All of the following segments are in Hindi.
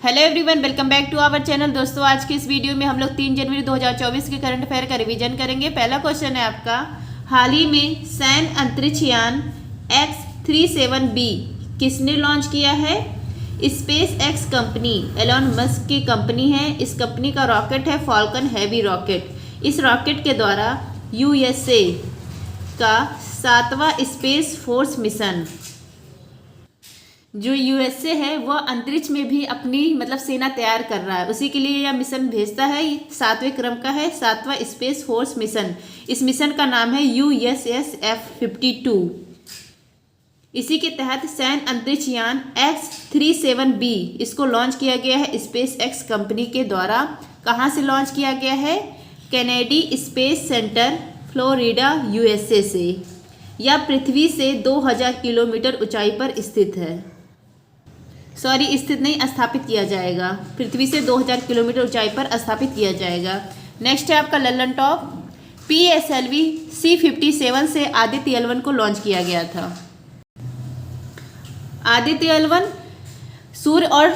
Hello everyone, welcome back to our channel. दोस्तों, आज की इस वीडियो में हम लोग 3 जनवरी 2024 के करंट अफेयर का रिवीजन करेंगे। पहला क्वेश्चन है आपका, हाल ही में सैन्य अंतरिक्ष यान X-37B किसने लॉन्च किया है? SpaceX company Elon Musk की कंपनी है। इस कंपनी का रॉकेट है फॉल्कन हैवी रॉकेट। इस रॉकेट के द्वारा USA का 7वां स्पेस फोर्स मिशन, जो USA है वह अंतरिक्ष में भी अपनी सेना तैयार कर रहा है, उसी के लिए यह मिशन भेजता है। 7वें क्रम का है, 7वां स्पेस फोर्स मिशन। इस मिशन का नाम है USS F-52। इसी के तहत सैन्य अंतरिक्ष यान X-37B इसको लॉन्च किया गया है स्पेस एक्स कंपनी के द्वारा। कहाँ से लॉन्च किया गया है? Kennedy space centre, Florida, USA से। यह पृथ्वी से 2000 किलोमीटर ऊंचाई पर स्थित है। स्थित नहीं, स्थापित किया जाएगा। पृथ्वी से 2000 किलोमीटर ऊंचाई पर स्थापित किया जाएगा। नेक्स्ट है आपका ललन टॉप। PSLV C-57 से आदित्य L1 को लॉन्च किया गया था। आदित्य L1 सूर्य और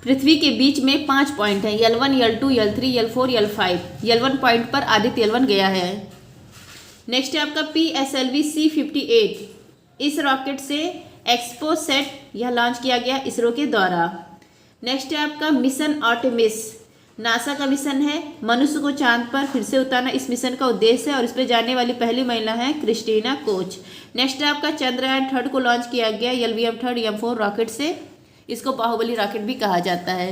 पृथ्वी के बीच में 5 पॉइंट है, L1, L2, L3, L4, L5। L1 point पर आदित्य L1 गया है। नेक्स्ट है आपका PSLV C-58। इस रॉकेट से एक्सपोसेट यह लॉन्च किया गया इसरो के द्वारा। नेक्स्ट है आपका मिशन आर्टेमिस, नासा का मिशन है। मनुष्य को चांद पर फिर से उतारना इस मिशन का उद्देश्य है और इस पर जाने वाली पहली महिला है क्रिस्टीना कोच। नेक्स्ट है आपका चंद्रयान 3 को लॉन्च किया गया LVM-3 M4 रॉकेट से। इसको बाहुबली रॉकेट भी कहा जाता है।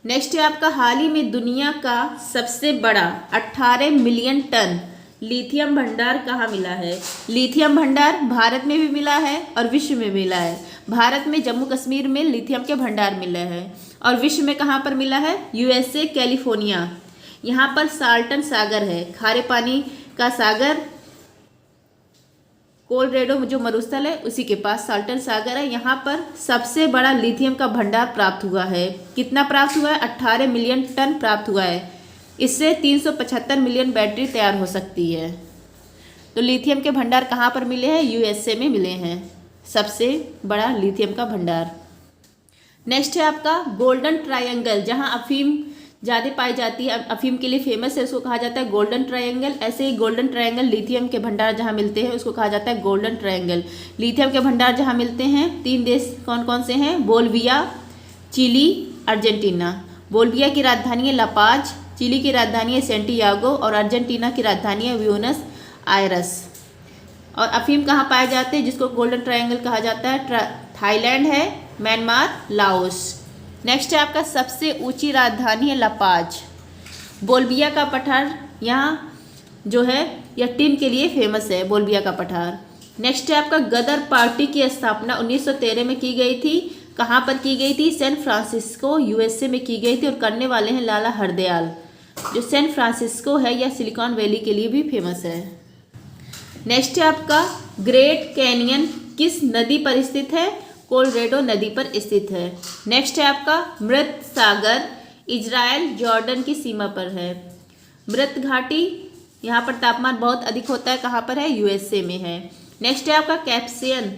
नेक्स्ट है आपका, हाल ही में दुनिया का सबसे बड़ा 18 मिलियन टन लिथियम भंडार कहाँ मिला है? लिथियम भंडार भारत में भी मिला है और विश्व में मिला है। भारत में जम्मू कश्मीर में लिथियम के भंडार मिले हैं और विश्व में कहाँ पर मिला है? USA California. यहाँ पर साल्टन सागर है, खारे पानी का सागर। कोलोराडो जो मरुस्थल है उसी के पास साल्टन सागर है। यहाँ पर सबसे बड़ा लिथियम का भंडार प्राप्त हुआ है। कितना प्राप्त हुआ है? 18 मिलियन टन प्राप्त हुआ है। इससे 375 मिलियन बैटरी तैयार हो सकती है। तो लिथियम के भंडार कहाँ पर मिले हैं? USA में मिले हैं, सबसे बड़ा लिथियम का भंडार। नेक्स्ट है आपका गोल्डन ट्रायंगल, जहाँ अफीम ज़्यादा पाई जाती है, अफीम के लिए फेमस है, उसको कहा जाता है गोल्डन ट्रायंगल। ऐसे ही गोल्डन ट्रायंगल लिथियम के भंडार जहाँ मिलते हैं उसको कहा जाता है गोल्डन ट्रायंगल। लिथियम के भंडार जहाँ मिलते हैं 3 देश कौन कौन से हैं? Bolivia, chilli, Argentina. बोल्विया की राजधानी है लापाज, चिली की राजधानी है सेंटियागो और अर्जेंटीना की राजधानी है ब्यूनस आयरस। और अफीम कहाँ पाए जाते हैं जिसको गोल्डन ट्रायंगल कहा जाता है? थाईलैंड है, म्यांमार, लाओस। नेक्स्ट है आपका सबसे ऊंची राजधानी है लापाज। बोल्विया का पठार यहाँ जो है यह टिन के लिए फेमस है, बोल्विया का पठार। नेक्स्ट है आपका गदर पार्टी की स्थापना 1913 में की गई थी। कहाँ पर की गई थी? सैन फ्रांसिस्को USA में की गई थी और करने वाले हैं लाला हरदयाल। जो सैन फ्रांसिस्को है यह सिलिकॉन वैली के लिए भी फेमस है। नेक्स्ट है आपका ग्रेट कैनियन किस नदी पर स्थित है? कोलोराडो नदी पर स्थित है। नेक्स्ट है आपका मृत सागर, इजराइल जॉर्डन की सीमा पर है। मृत घाटी, यहाँ पर तापमान बहुत अधिक होता है, कहाँ पर है? USA में है। नेक्स्ट है आपका कैस्पियन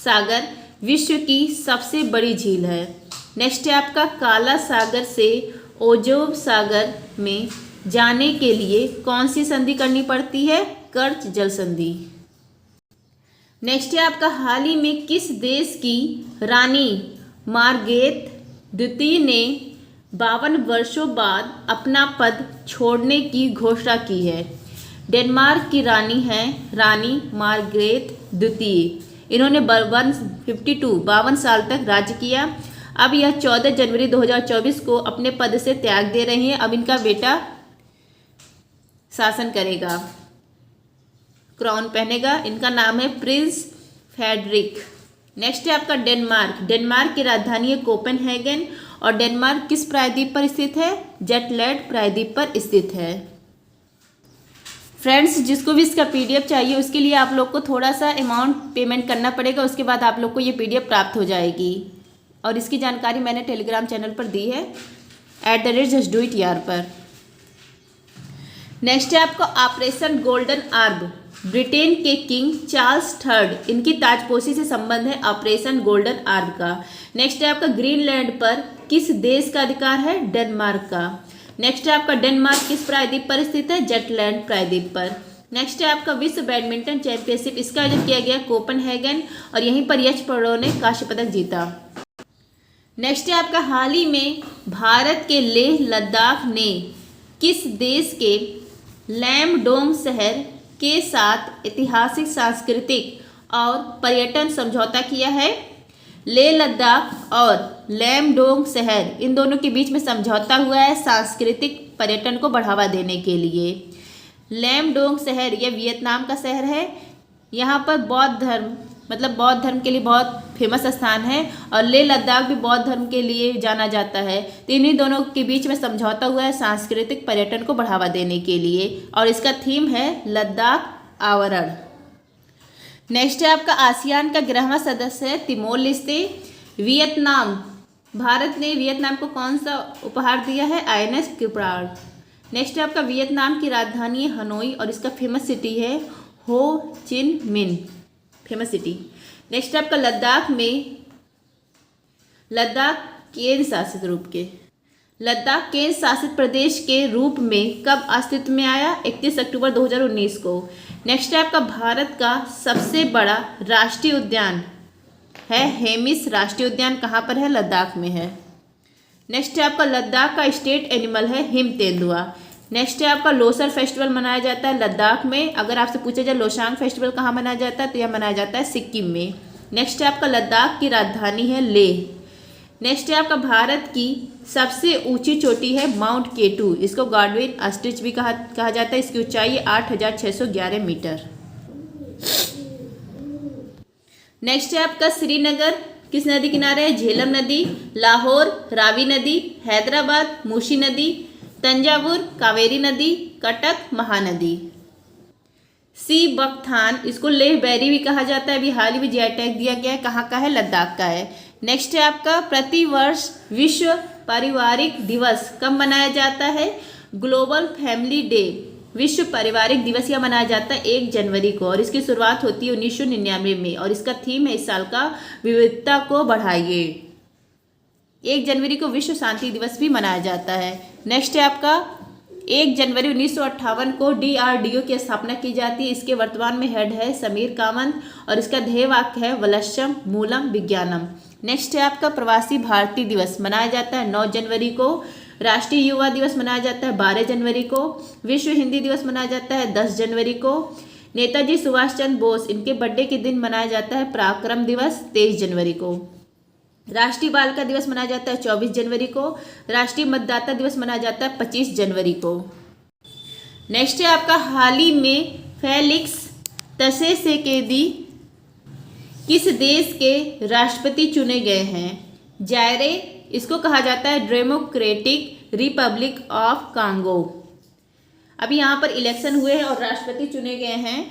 सागर, विश्व की सबसे बड़ी झील है। नेक्स्ट है आपका काला सागर से ओजोव सागर में जाने के लिए कौन सी संधि करनी पड़ती है? कर्च जल संधि। नेक्स्ट है आपका, हाल ही में किस देश की रानी मार्गरेट द्वितीय ने 52 वर्षों बाद अपना पद छोड़ने की घोषणा की है? डेनमार्क की रानी है रानी मार्गरेट द्वितीय। इन्होंने 52 साल तक राज्य किया। अब यह 14 जनवरी 2024 को अपने पद से त्याग दे रही हैं। अब इनका बेटा शासन करेगा, क्राउन पहनेगा। इनका नाम है प्रिंस फ्रेडरिक। नेक्स्ट है आपका डेनमार्क। डेनमार्क की राजधानी है कोपेनहेगन और डेनमार्क किस प्रायद्वीप पर स्थित है? जेटलैंड प्रायद्वीप पर स्थित है। फ्रेंड्स, जिसको भी इसका PDF चाहिए उसके लिए आप लोग को थोड़ा सा अमाउंट पेमेंट करना पड़ेगा, उसके बाद आप लोग को ये PDF प्राप्त हो जाएगी। और इसकी जानकारी मैंने टेलीग्राम चैनल पर दी है @justdoityar पर। नेक्स्ट है आपका ऑपरेशन गोल्डन आर्ब ब्रिटेन के किंग चार्ल्स थर्ड, इनकी ताजपोशी से संबंध है ऑपरेशन गोल्डन आर्म का। नेक्स्ट है आपका ग्रीनलैंड पर किस देश का अधिकार है? डेनमार्क का। नेक्स्ट है आपका डेनमार्क किस प्रायद्वीप पर स्थित है? जटलैंड प्रायद्वीप पर। नेक्स्ट है आपका विश्व बैडमिंटन चैंपियनशिप, इसका आयोजन किया गया कोपेनहेगन और यहीं पर यश पड़ो ने कांस्य पदक जीता। नेक्स्ट है आपका हाल ही में भारत के लेह लद्दाख ने किस देश के लैमडोंग शहर के साथ ऐतिहासिक, सांस्कृतिक और पर्यटन समझौता किया है? लेह लद्दाख और लैमडोंग शहर, इन दोनों के बीच में समझौता हुआ है सांस्कृतिक पर्यटन को बढ़ावा देने के लिए। लैमडोंग शहर यह वियतनाम का शहर है। यहाँ पर बौद्ध धर्म, मतलब बौद्ध धर्म के लिए बहुत फेमस स्थान है और लेह लद्दाख भी बौद्ध धर्म के लिए जाना जाता है। तो इन्हीं दोनों के बीच में समझौता हुआ है सांस्कृतिक पर्यटन को बढ़ावा देने के लिए और इसका थीम है लद्दाख आवरण। नेक्स्ट है आपका आसियान का 11वां सदस्य है तिमोर लेस्ते। वियतनाम, भारत ने वियतनाम को कौन सा उपहार दिया है? INS किप्राड। नेक्स्ट है आपका वियतनाम की राजधानी है हनोई और इसका फेमस सिटी है हो चिन मिन, फेमस सिटी। नेक्स्ट आपका लद्दाख में, लद्दाख केंद्र शासित रूप के, लद्दाख केंद्र शासित प्रदेश के रूप में कब अस्तित्व में आया? 31 अक्टूबर 2019 को। नेक्स्ट है आपका भारत का सबसे बड़ा राष्ट्रीय उद्यान है हेमिस राष्ट्रीय उद्यान, कहाँ पर है? लद्दाख में है। नेक्स्ट है आपका लद्दाख का स्टेट एनिमल है हिम तेंदुआ। नेक्स्ट है आपका लोसर फेस्टिवल मनाया जाता है लद्दाख में। अगर आपसे पूछा जाए लोसांग फेस्टिवल कहाँ मनाया जाता है तो यह मनाया जाता है सिक्किम में। नेक्स्ट है आपका लद्दाख की राजधानी है लेह। नेक्स्ट है आपका भारत की सबसे ऊंची चोटी है माउंट केटू, इसको गॉडविन अस्ट्रिच भी कहा जाता है। इसकी ऊंचाई 8611 मीटर। नेक्स्ट है आपका श्रीनगर किस नदी किनारे है? झेलम नदी। लाहौर रावी नदी। हैदराबाद मूसी नदी। तंजावुर कावेरी नदी। कटक महानदी। सी बकथान, इसको लेह बैरी भी कहा जाता है, अभी हाल ही में GI टैग दिया गया है, कहाँ का है? लद्दाख का है। नेक्स्ट है आपका प्रतिवर्ष विश्व पारिवारिक दिवस कब मनाया जाता है? ग्लोबल फैमिली डे, विश्व पारिवारिक दिवस यह मनाया जाता है 1 जनवरी को और इसकी शुरुआत होती है 1999 में और इसका थीम है इस साल का विविधता को बढ़ाइए। 1 जनवरी को विश्व शांति दिवस भी मनाया जाता है। नेक्स्ट है आपका 1 जनवरी 1958 को DRDO की स्थापना की जाती है। इसके वर्तमान में हेड है समीर कामत और इसका ध्येय वाक्य है वलशम मूलम विज्ञानम। नेक्स्ट है आपका प्रवासी भारतीय दिवस मनाया जाता है 9 जनवरी को। राष्ट्रीय युवा दिवस मनाया जाता है 12 जनवरी को। विश्व हिंदी दिवस मनाया जाता है 10 जनवरी को। नेताजी सुभाष चंद्र बोस, इनके बर्थडे के दिन मनाया जाता है पराक्रम दिवस 23 जनवरी को। राष्ट्रीय बालिका दिवस मनाया जाता है 24 जनवरी को। राष्ट्रीय मतदाता दिवस मनाया जाता है 25 जनवरी को। नेक्स्ट है आपका हाल ही में फेलिक्स त्शेसेकेदी किस देश के राष्ट्रपति चुने गए हैं? जायरे, इसको कहा जाता है डेमोक्रेटिक रिपब्लिक ऑफ कांगो। अभी यहाँ पर इलेक्शन हुए हैं और राष्ट्रपति चुने गए हैं।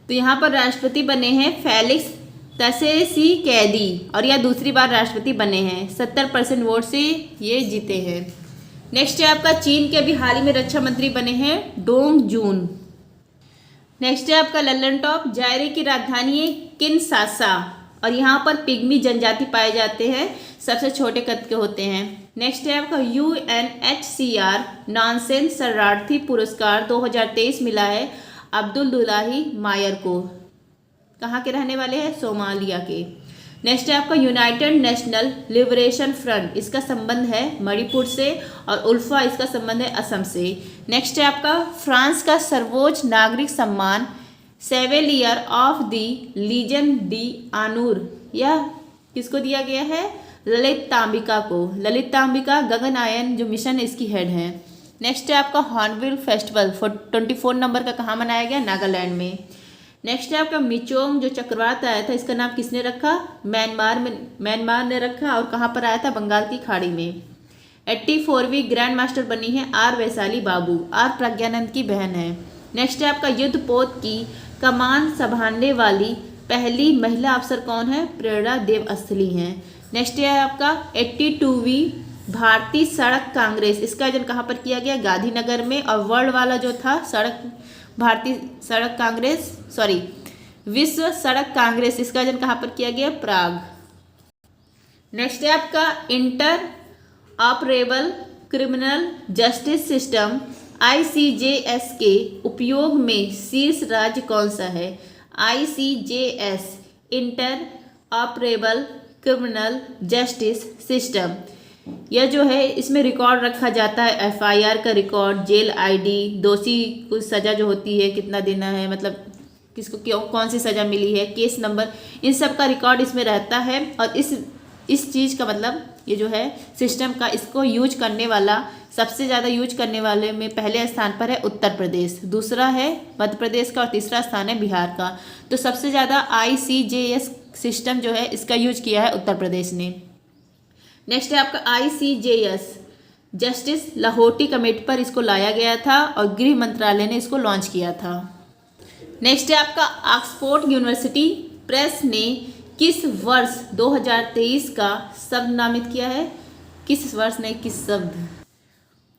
तो यहाँ पर राष्ट्रपति बने हैं फेलिक्स त्शेसेकेदी और यह दूसरी बार राष्ट्रपति बने हैं। 70% वोट से ये जीते हैं। नेक्स्ट है आपका चीन के अभी हाल ही में रक्षा मंत्री बने हैं डोंग जून। नेक्स्ट है आपका लल्लन टॉप, जायरे की राजधानी है किनशासा और यहाँ पर पिग्मी जनजाति पाए जाते हैं, सबसे छोटे कद के होते हैं। नेक्स्ट है आपका UNHCR नॉनसेंस शरणार्थी पुरस्कार 2023 मिला है अब्दुल दुलाही मायर को। कहाँ के रहने वाले हैं? सोमालिया के। नेक्स्ट है आपका यूनाइटेड नेशनल लिबरेशन फ्रंट, इसका संबंध है मणिपुर से और उल्फा, इसका संबंध है असम से। नेक्स्ट है आपका फ्रांस का सर्वोच्च नागरिक सम्मान chevalier of the Legion de Honour, यह किसको दिया गया है? ललित तांबिका को। ललित तांबिका गगनयान जो मिशन है इसकी हेड है। नेक्स्ट है आपका हॉर्नबिल फेस्टिवल 24 नंबर का कहाँ मनाया गया? नागालैंड में। नेक्स्ट है आपका मिचोंग जो चक्रवात आया था, इसका नाम किसने रखा? म्यांमार ने रखा और कहाँ पर आया था? बंगाल की खाड़ी में। 84वीं ग्रैंड मास्टर बनी है R वैशाली बाबू, R प्रज्ञानंद की बहन है। नेक्स्ट है आपका युद्ध पोत की कमान संभालने वाली पहली महिला अफसर कौन है? प्रेरणा देव अस्थली हैं। नेक्स्ट है आपका 82वीं भारतीय सड़क कांग्रेस, इसका आयोजन कहाँ पर किया गया? गांधीनगर में। और वर्ल्ड वाला जो था सड़क भारतीय सड़क कांग्रेस विश्व सड़क कांग्रेस, इसका आयोजन कहाँ पर किया गया? प्राग। नेक्स्ट है आपका inter operable criminal justice system ICJS के उपयोग में शीर्ष राज्य कौन सा है? ICJS inter operable criminal justice system, यह जो है इसमें रिकॉर्ड रखा जाता है, FIR का रिकॉर्ड, जेल ID, दोषी को सज़ा जो होती है कितना देना है, मतलब किसको क्यों कौन सी सज़ा मिली है, केस नंबर, इन सब का रिकॉर्ड इसमें रहता है। और इस चीज़ का मतलब ये जो है सिस्टम का, इसको यूज करने वाला, सबसे ज़्यादा यूज करने वाले में पहले स्थान पर है उत्तर प्रदेश, दूसरा है मध्य प्रदेश का और तीसरा स्थान है बिहार का। तो सबसे ज़्यादा ICJS सिस्टम जो है इसका यूज किया है उत्तर प्रदेश ने। नेक्स्ट है आपका ICJS जस्टिस लाहौटी कमेटी पर इसको लाया गया था और गृह मंत्रालय ने इसको लॉन्च किया था। नेक्स्ट है आपका ऑक्सफोर्ड यूनिवर्सिटी प्रेस ने किस वर्ष 2023 का शब्द नामित किया है? किस वर्ष नहीं, किस शब्द,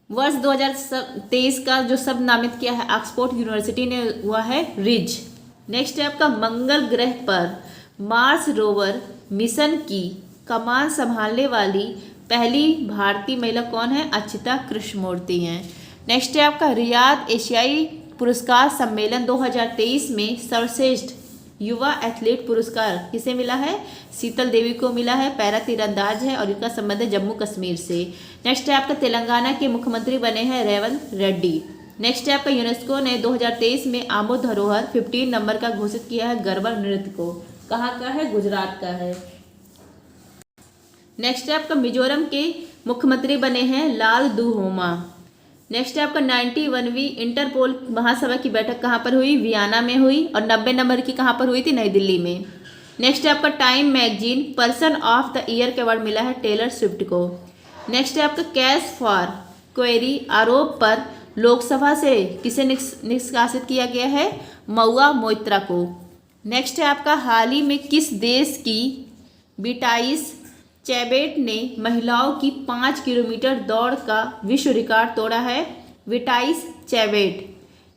वर्ष 2023 का जो शब्द नामित किया है ऑक्सफोर्ड यूनिवर्सिटी ने हुआ है रिज। नेक्स्ट है आपका मंगल ग्रह पर मार्स रोवर मिशन की कमान संभालने वाली पहली भारतीय महिला कौन है? अक्षिता कृष्णमूर्ति हैं। नेक्स्ट है आपका रियाद एशियाई पुरस्कार सम्मेलन 2023 में सर्वश्रेष्ठ युवा एथलीट पुरस्कार किसे मिला है? शीतल देवी को मिला है, पैरा तीरंदाज है और इनका संबंध है जम्मू कश्मीर से। नेक्स्ट है आपका तेलंगाना के मुख्यमंत्री बने हैं रेवंत रेड्डी। नेक्स्ट है आपका यूनेस्को ने 2023 में आमो धरोहर 15 नंबर का घोषित किया है गरबा नृत्य को, कहाँ का है? गुजरात का है। नेक्स्ट है आपका मिजोरम के मुख्यमंत्री बने हैं लाल दुहोमा। नेक्स्ट है आपका 91वीं इंटरपोल महासभा की बैठक कहाँ पर हुई? वियना में हुई। और 90 नंबर की कहाँ पर हुई थी? नई दिल्ली में। नेक्स्ट है आपका time magazine person of the year का अवार्ड मिला है टेलर स्विफ्ट को। नेक्स्ट है आपका कैश फॉर क्वेरी आरोप पर लोकसभा से किसे निष्कासित किया गया है? महुआ मोइत्रा को। नेक्स्ट है आपका हाल ही में किस देश की बीटाइस चैबेट ने महिलाओं की 5 किलोमीटर दौड़ का विश्व रिकॉर्ड तोड़ा है? विटाइस चैबेट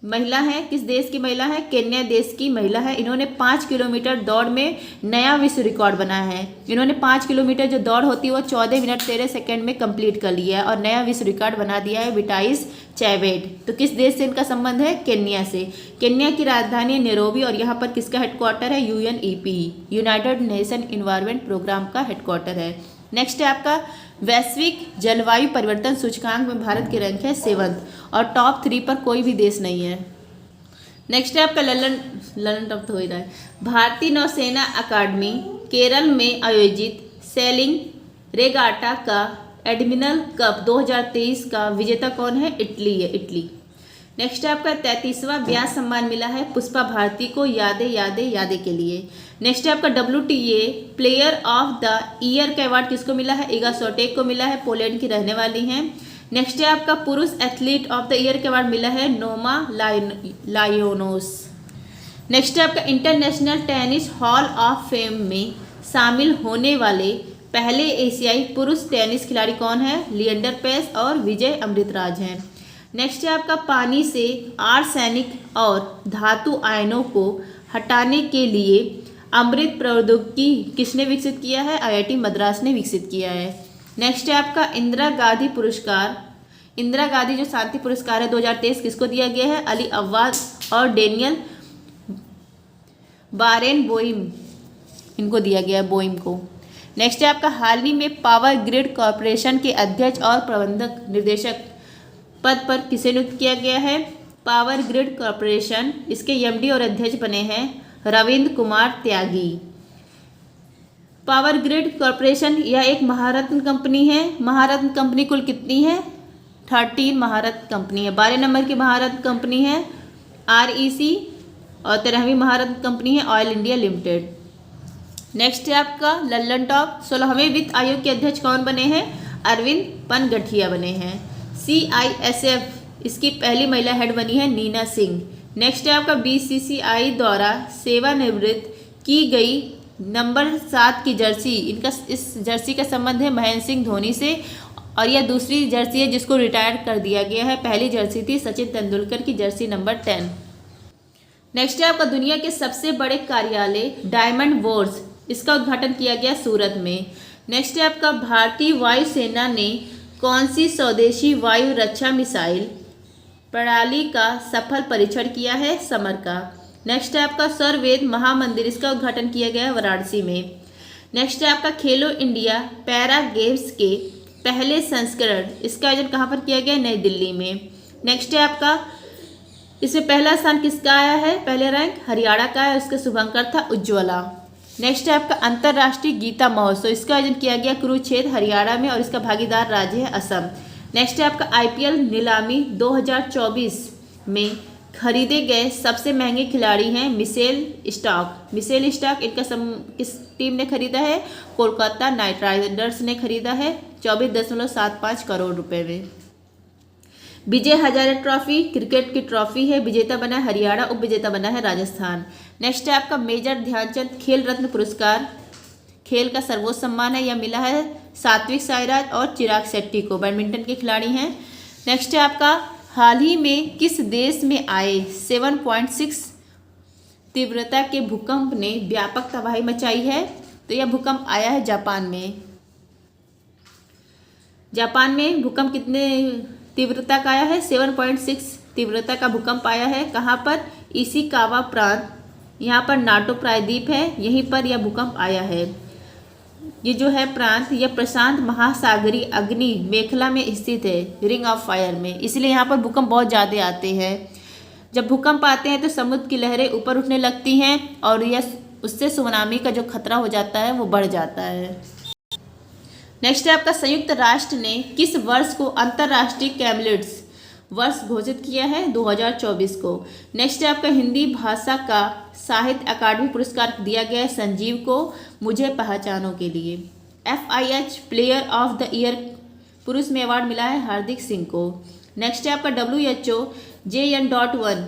महिला है, किस देश की महिला है? केन्या देश की महिला है। इन्होंने 5 किलोमीटर दौड़ में नया विश्व रिकॉर्ड बनाया है। इन्होंने 5 किलोमीटर जो दौड़ होती है वो 14 मिनट 13 सेकेंड में कंप्लीट कर लिया है और नया विश्व रिकॉर्ड बना दिया है विटाइस चैबेट। तो किस देश से इनका संबंध है? केन्या से। केन्या की राजधानी नैरोबी और यहाँ पर किसका हेडक्वार्टर है? UNEP United Nation Environment Programme का हेडक्वार्टर है। नेक्स्ट है आपका वैश्विक जलवायु परिवर्तन सूचकांक में भारत की रैंक है 7th और टॉप 3 पर कोई भी देश नहीं है। नेक्स्ट है आपका ललन टॉप तो हो ही रहा है। भारतीय नौसेना अकादमी केरल में आयोजित सेलिंग रेगाटा का एडमिरल कप 2023 का विजेता कौन है? इटली है, इटली। नेक्स्ट है आपका 33वां व्यास सम्मान मिला है पुष्पा भारती को यादें के लिए। नेक्स्ट है आपका WTA player of the year का अवार्ड किसको मिला है? इगा स्विएटेक को मिला है, पोलैंड की रहने वाली हैं। नेक्स्ट है आपका पुरुष एथलीट ऑफ द ईयर का अवार्ड मिला है नोमा लायोनोस। नेक्स्ट है आपका international tennis hall of fame में शामिल होने वाले पहले एशियाई पुरुष टेनिस खिलाड़ी कौन है? लिएंडर पेस और विजय अमृतराज हैं। नेक्स्ट है आपका पानी से आर्सेनिक और धातु आयनों को हटाने के लिए अमृत प्रौद्योगिकी किसने विकसित किया है? IIT मद्रास ने विकसित किया है। नेक्स्ट है आपका इंदिरा गांधी पुरस्कार, इंदिरा गांधी जो शांति पुरस्कार है 2023 किसको दिया गया है? अली अव्वाद और डेनियल बारेनबोइम, इनको दिया गया है, बोइम को। नेक्स्ट है आपका हाल ही में पावर ग्रिड कॉरपोरेशन के अध्यक्ष और प्रबंधक निर्देशक पद पर किसे नियुक्त किया गया है? पावर ग्रिड कॉरपोरेशन, इसके MD और अध्यक्ष बने हैं रविंद्र कुमार त्यागी। पावर ग्रिड कॉरपोरेशन यह एक महारत्न कंपनी है। महारत्न कंपनी कुल कितनी है? 13 महारत्न कंपनी है। 12 नंबर की महारत्न कंपनी है REC और 13वीं महारत्न कंपनी है ऑयल इंडिया लिमिटेड। नेक्स्ट है आपका लल्लन टॉप 16वें वित्त आयोग के अध्यक्ष कौन बने हैं? अरविंद पनगठिया बने हैं। CISF इसकी पहली महिला हेड बनी है नीना सिंह। नेक्स्ट है आपका BCCI द्वारा सेवानिवृत्त की गई नंबर 7 की जर्सी, इस जर्सी का संबंध है महेंद्र सिंह धोनी से और यह दूसरी जर्सी है जिसको रिटायर कर दिया गया है। पहली जर्सी थी सचिन तेंदुलकर की जर्सी नंबर 10। नेक्स्ट है आपका दुनिया के सबसे बड़े कार्यालय डायमंड बोर्स, इसका उद्घाटन किया गया सूरत में। नेक्स्ट है आपका भारतीय वायुसेना ने कौन सी स्वदेशी वायु रक्षा मिसाइल प्रणाली का सफल परीक्षण किया है? समर का। नेक्स्ट है आपका सर्ववेद महामंदिर, इसका उद्घाटन किया गया है वाराणसी में। नेक्स्ट है आपका खेलो इंडिया पैरा गेम्स के पहले संस्करण, इसका आयोजन कहाँ पर किया गया? नई दिल्ली में। नेक्स्ट है आपका इसमें पहला स्थान किसका आया है? पहले रैंक हरियाणा का है, उसका शुभंकर था उज्ज्वला। नेक्स्ट है आपका अंतर्राष्ट्रीय गीता महोत्सव, इसका आयोजन किया गया कुरुक्षेत्र हरियाणा में और इसका भागीदार राज्य है असम। नेक्स्ट है आपका आईपीएल नीलामी 2024 में खरीदे गए सबसे महंगे खिलाड़ी हैं मिशेल स्टार्क। मिशेल स्टार्क इनका किस टीम ने खरीदा है? कोलकाता नाइट राइडर्स ने खरीदा है 24.75 करोड़ रुपए में। विजय हजारे ट्रॉफी क्रिकेट की ट्रॉफी है, विजेता बना है हरियाणा, उप विजेता बना है राजस्थान। नेक्स्ट है आपका मेजर ध्यानचंद खेल रत्न पुरस्कार, खेल का सर्वोच्च सम्मान है, यह मिला है सात्विक साईराज और चिराग शेट्टी को, बैडमिंटन के खिलाड़ी हैं। नेक्स्ट है आपका हाल ही में किस देश में आए 7.6 तीव्रता के भूकंप ने व्यापक तबाही मचाई है? तो यह भूकंप आया है जापान में। जापान में भूकंप कितने तीव्रता का आया है? 7.6 तीव्रता का भूकंप आया है। कहाँ पर? इशिकावा प्रांत, यहाँ पर नाटो प्रायद्वीप है, यहीं पर यह भूकंप आया है। ये जो है प्रांत, यह प्रशांत महासागरीय अग्नि मेखला में स्थित है, रिंग ऑफ फायर में, इसलिए यहाँ पर भूकंप बहुत ज़्यादा आते हैं। जब भूकंप आते हैं तो समुद्र की लहरें ऊपर उठने लगती हैं और यह उससे सुनामी का जो खतरा हो जाता है वो बढ़ जाता है। नेक्स्ट है आपका संयुक्त राष्ट्र ने किस वर्ष को अंतर्राष्ट्रीय कैमलिड्स वर्ष घोषित किया है? 2024 को। नेक्स्ट है आपका हिंदी भाषा का साहित्य अकादमी पुरस्कार दिया गया है संजीव को मुझे पहचानों के लिए। FIH player of the year पुरुष में अवार्ड मिला है हार्दिक सिंह को। नेक्स्ट है आपका WHO JN.1,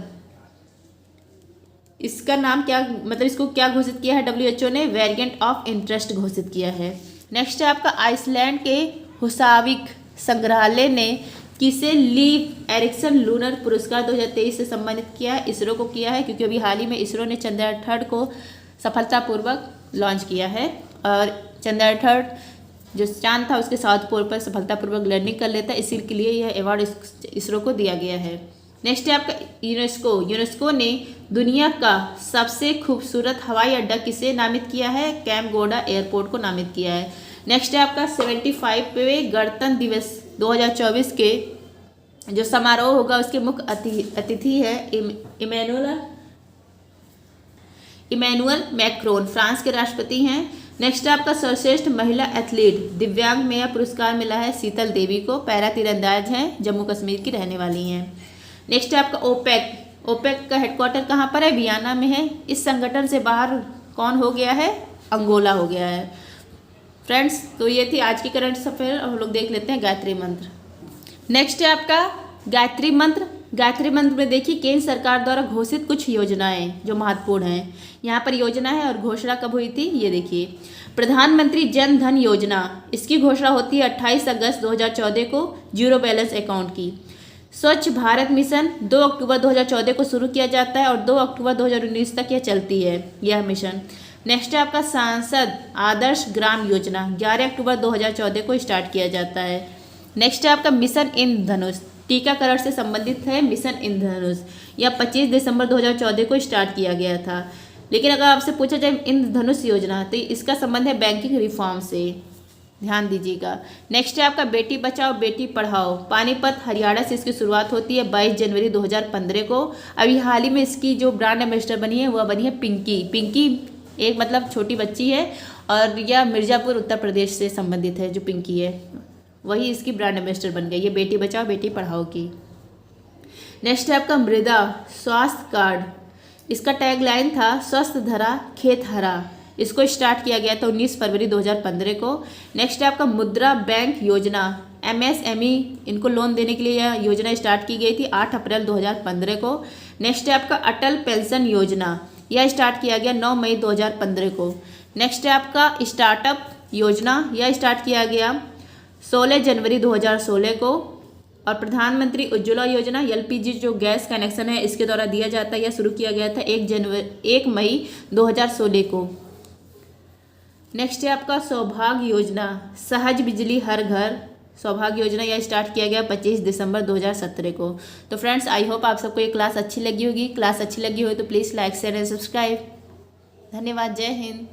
इसका नाम क्या, मतलब इसको क्या घोषित किया है? WHO ने वेरिएंट ऑफ इंटरेस्ट घोषित किया है। नेक्स्ट है आपका आइसलैंड के हुसाविक संग्रहालय ने किसे लीव एरिक्सन लूनर पुरस्कार 2023 से सम्मानित किया है? इसरो को किया है, क्योंकि अभी हाल ही में इसरो ने चंद्रयान 3 को सफलतापूर्वक लॉन्च किया है और चंद्रयान 3 जो चांद था उसके साउथ पोल पर सफलतापूर्वक लैंडिंग कर लेता है, इसी के लिए यह अवार्ड इसरो को दिया गया है। नेक्स्ट है आपका यूनेस्को ने दुनिया का सबसे खूबसूरत हवाई अड्डा किसे नामित किया है? कैमगोडा एयरपोर्ट को नामित किया है। नेक्स्ट है आपका 75वें गणतंत्र दिवस 2024 के जो समारोह होगा उसके मुख्य अतिथि है इमैनुअल मैक्रोन, फ्रांस के राष्ट्रपति हैं। नेक्स्ट है आपका सर्वश्रेष्ठ महिला एथलीट दिव्यांग में यह पुरस्कार मिला है शीतल देवी को, पैरा तीरंदाज हैं, जम्मू कश्मीर की रहने वाली हैं। नेक्स्ट है आपका ओपेक का हेडक्वार्टर कहाँ पर है? वियना में है। इस संगठन से बाहर कौन हो गया है? अंगोला हो गया है। फ्रेंड्स, तो ये थी आज की करंट अफेयर। हम लोग देख लेते हैं गायत्री मंत्र। नेक्स्ट है आपका गायत्री मंत्र। गायत्री मंत्र में देखिए केंद्र सरकार द्वारा घोषित कुछ योजनाएं जो महत्वपूर्ण हैं। यहाँ पर योजना है और घोषणा कब हुई थी ये देखिए। प्रधानमंत्री जन धन योजना, इसकी घोषणा होती है 28 अगस्त 2014 को जीरो बैलेंस अकाउंट की। स्वच्छ भारत मिशन 2 अक्टूबर 2014 को शुरू किया जाता है और 2 अक्टूबर 2019 तक यह चलती है यह मिशन। नेक्स्ट है आपका सांसद आदर्श ग्राम योजना 11 अक्टूबर 2014 को स्टार्ट किया जाता है। नेक्स्ट है आपका मिशन इंद्रधनुष, टीकाकरण से संबंधित है मिशन इंद्रधनुष, यह 25 दिसंबर 2014 को स्टार्ट किया गया था। लेकिन अगर आपसे पूछा जाए इंद्रधनुष योजना तो इसका संबंध है बैंकिंग रिफॉर्म से, ध्यान दीजिएगा। नेक्स्ट है आपका बेटी बचाओ बेटी पढ़ाओ, पानीपत हरियाणा से इसकी शुरुआत होती है 22 जनवरी 2015 को। अभी हाल ही में इसकी जो ब्रांड एम्बेसडर बनी है वह बनी है पिंकी। पिंकी एक मतलब छोटी बच्ची है और यह मिर्ज़ापुर उत्तर प्रदेश से संबंधित है। जो पिंकी है वही इसकी ब्रांड एम्बेसडर बन गई, ये बेटी बचाओ बेटी पढ़ाओ की। नेक्स्ट है आपका मृदा स्वास्थ्य कार्ड, इसका टैगलाइन था स्वस्थ धरा खेत हरा, इसको स्टार्ट किया गया था 19 फरवरी 2015 को। नेक्स्ट है आपका मुद्रा बैंक योजना, MSME इनको लोन देने के लिए यह योजना स्टार्ट की गई थी 8 अप्रैल 2015 को। नेक्स्ट है आपका अटल पेंशन योजना, यह स्टार्ट किया गया 9 मई 2015 को। नेक्स्ट है आपका स्टार्टअप योजना, यह स्टार्ट किया गया 16 जनवरी 2016 को। और प्रधानमंत्री उज्ज्वला योजना एलपीजी जो गैस कनेक्शन है इसके द्वारा दिया जाता है, यह शुरू किया गया था 1 मई 2016 को। नेक्स्ट है आपका सौभाग्य योजना, सहज बिजली हर घर सौभाग्य योजना, यह स्टार्ट किया गया 25 दिसंबर 2017 को। तो फ्रेंड्स आई होप आप सबको ये क्लास अच्छी लगी होगी। क्लास अच्छी लगी हो तो please like share and subscribe. धन्यवाद। जय हिंद।